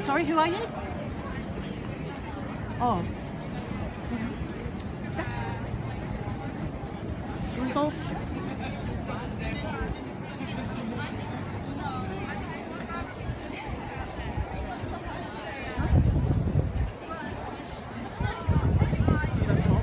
Sorry, who are you? Oh. Rudolph? You don't talk.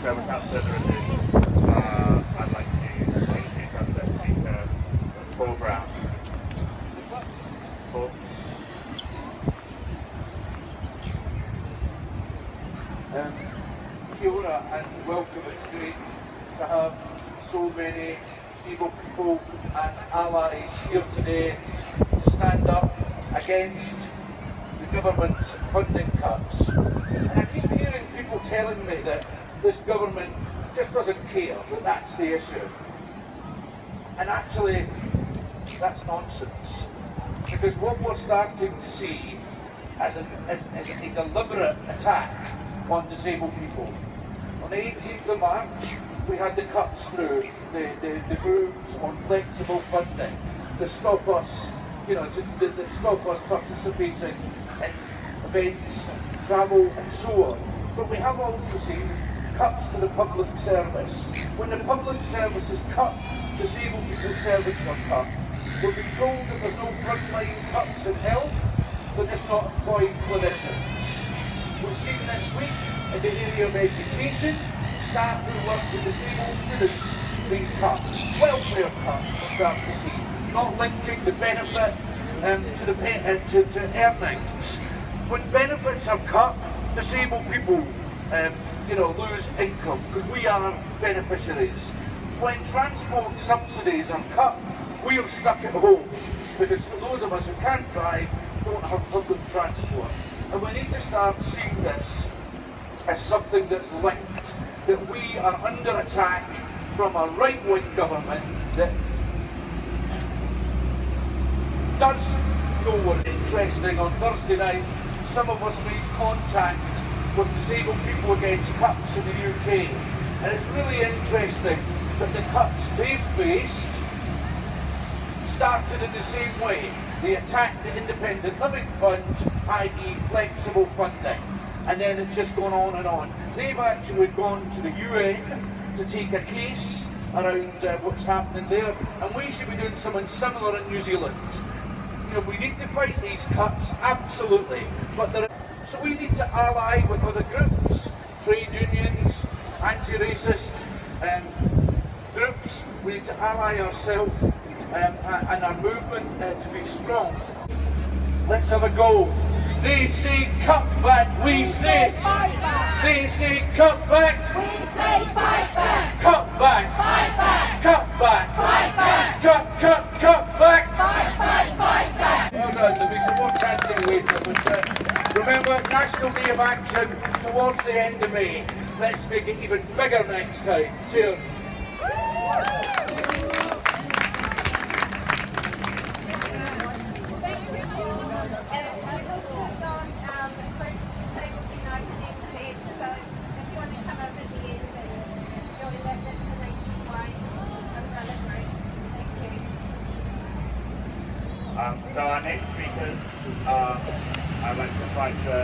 So without further ado, I'd like to introduce our first speaker, Paul Brown. Paul. Kia ora and welcome. It's great to have so many disabled people and allies here today to stand up against the government's funding cuts. And I keep hearing people telling me that this government just doesn't care, that that's the issue. And actually, that's nonsense. Because what we're starting to see as a deliberate attack on disabled people. On the 18th of March, we had the cuts through the moves on flexible funding to stop us, to stop us participating in events, travel and so on. But we have also seen cuts to the public service. When the public service is cut, disabled people's services are cut. We've been told that there's no frontline cuts in health, they're just not employing clinicians. We've seen this week in the area of education, staff who work with disabled students being cut. Welfare cuts we're starting to see, not linking the benefit to earnings. When benefits are cut, disabled people lose income because we are beneficiaries. When transport subsidies are cut, we are stuck at home because those of us who can't drive don't have public transport. And we need to start seeing this as something that's linked, that we are under attack from a right-wing government that does know what's interesting. On Thursday night, some of us made contact with disabled people against cuts in the UK. And it's really interesting that the cuts they've faced started in the same way. They attacked the Independent Living Fund, i.e. flexible funding. And then it's just gone on and on. They've actually gone to the UN to take a case around what's happening there. And we should be doing something similar in New Zealand. We need to fight these cuts, absolutely. So we need to ally with other groups, trade unions, anti-racist groups. We need to ally ourselves and our movement to be strong. Let's have a go. They say cut back, we say fight back. They say cut back, we say fight back. Cut back, fight back. Cut back, fight back. Cut back, fight back. Well done, there'll be some more chanting later. But remember, National Day of Action towards the end of May. Let's make it even bigger next time. Cheers. And we've also got disabled United Access, so if you want to come over the end and join that, that's the nationwide umbrella group. Thank you. So our next speakers, I'd like to invite the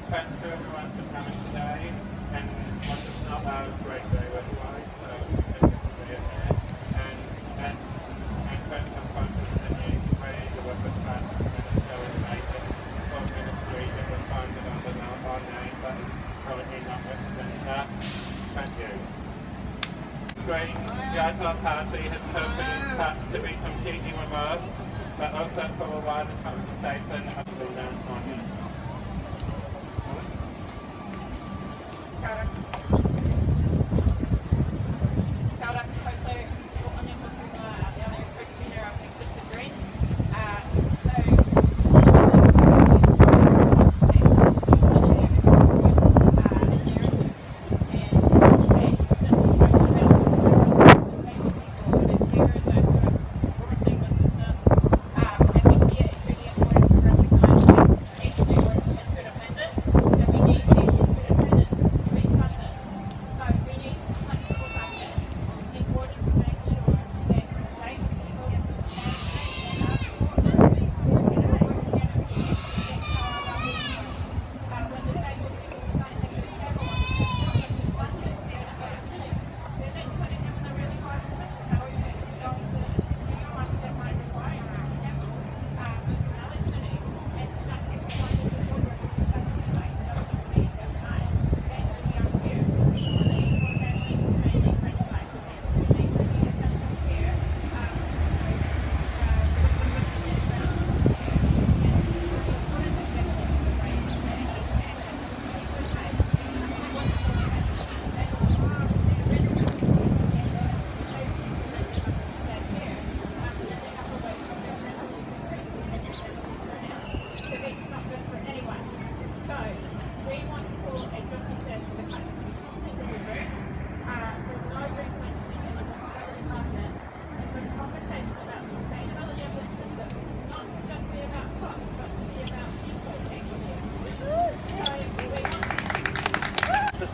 thanks to everyone for coming today, and what is not a great day weather-wise, so it's good here. And thanks for continuing to raise the weapons fund minister amazing for ministry that was funded under our name, but currently not represented that. Thank you. The Aotea Party has hoping to be completely reversed, but also for a while the conversation has been down on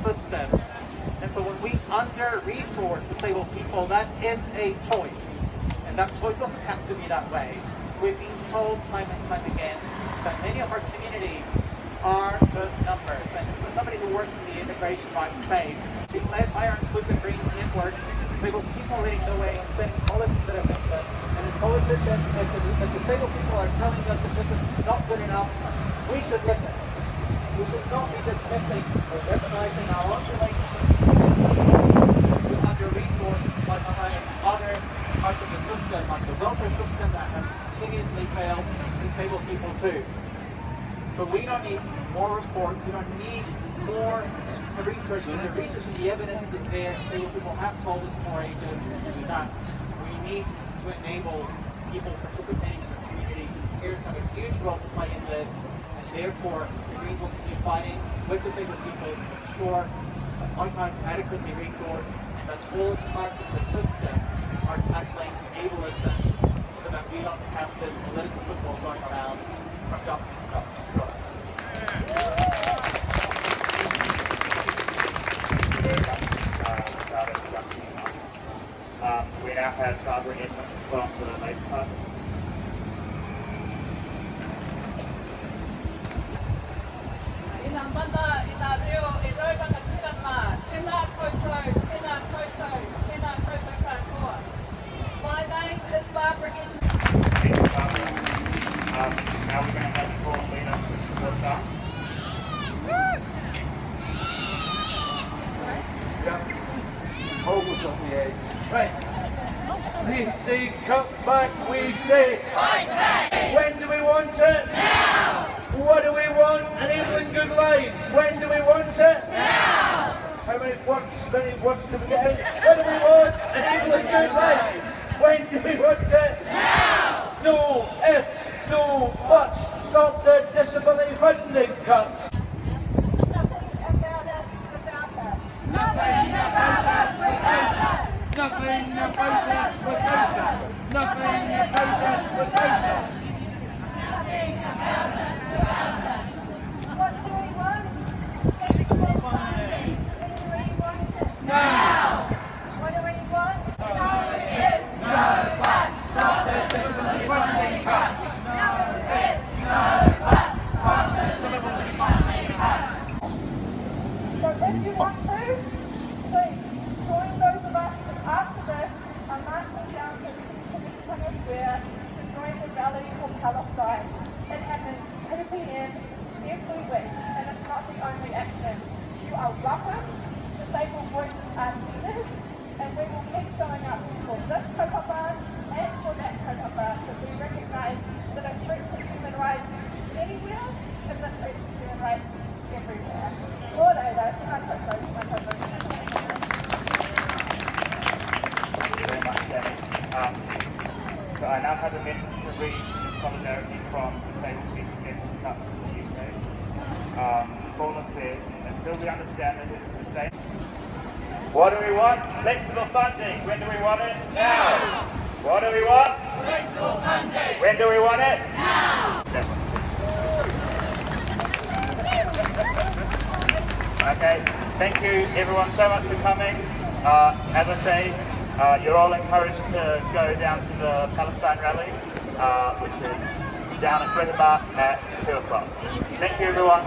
system. And so when we under-resource disabled people, that is a choice. And that choice doesn't have to be that way. We've been told time and time again that many of our communities are good numbers. And for somebody who works in the integration rights space, being led by our Inclusive Greens Network, disabled people leading the way and setting policies that have been done. And the policies that disabled people are telling us that this is not good enough, we should listen. We should not be dismissing or recognizing our own relationships to under-resourced by other parts of the system, like the welfare system that has continuously failed disabled people too. So we don't need more reports, we don't need more research, because the research and the evidence is there. Disabled people have told us for ages that we need to enable people participating in the communities, and peers have a huge role to play in this. Therefore, the Greens will continue fighting with disabled people to ensure that Auckland is adequately resourced and that all parts of the system are tackling ableism so that we don't have this political football going around from government to government. We now have Barbara Edmonds from the Labour Party. My name is Barbara Edmonds. Thank you, Barbara. Now we're going to have the forum leader, Mr. Porter. Right. DC comes back, we say, fight back! When do we want it? Now! What do we want? Enabling good lives. When do we want it? Now! How many words do we get in? What do we want? Enabling good lives. When do we want it? Now! No ifs, no buts. Stop the disability funding cuts. Nothing about us without us. Nothing about us without us. Nothing about us without us. Nothing about us without us. What do we want? Flexible funding. When do we want it? Now. What do we want? No ifs, no buts. Stop the disability funding cuts. No ifs, no buts. Stop the disability funding cuts. So if you want to, please join those of us after this and marching down to Tennis Square to join the rally for Palestine. It happens 2 p.m. every week and it's not the only action. You are welcome, disabled voices are needed, and we will keep showing up for this kaupapa and for that kaupapa because we recognise that a threat to human rights anywhere is a threat to human rights everywhere. Lord Ada, my Thank you very much, Danny. So I now have a message to read in solidarity from disabled people against cuts in the UK. Paula says, until we understand that it is the same. What do we want? Flexible funding. When do we want it? Now. What do we want? Flexible funding. When do we want it? Now. Okay, thank you everyone so much for coming. As I say, you're all encouraged to go down to the Palestine rally, which is down at Greta at 2 o'clock. Thank you everyone.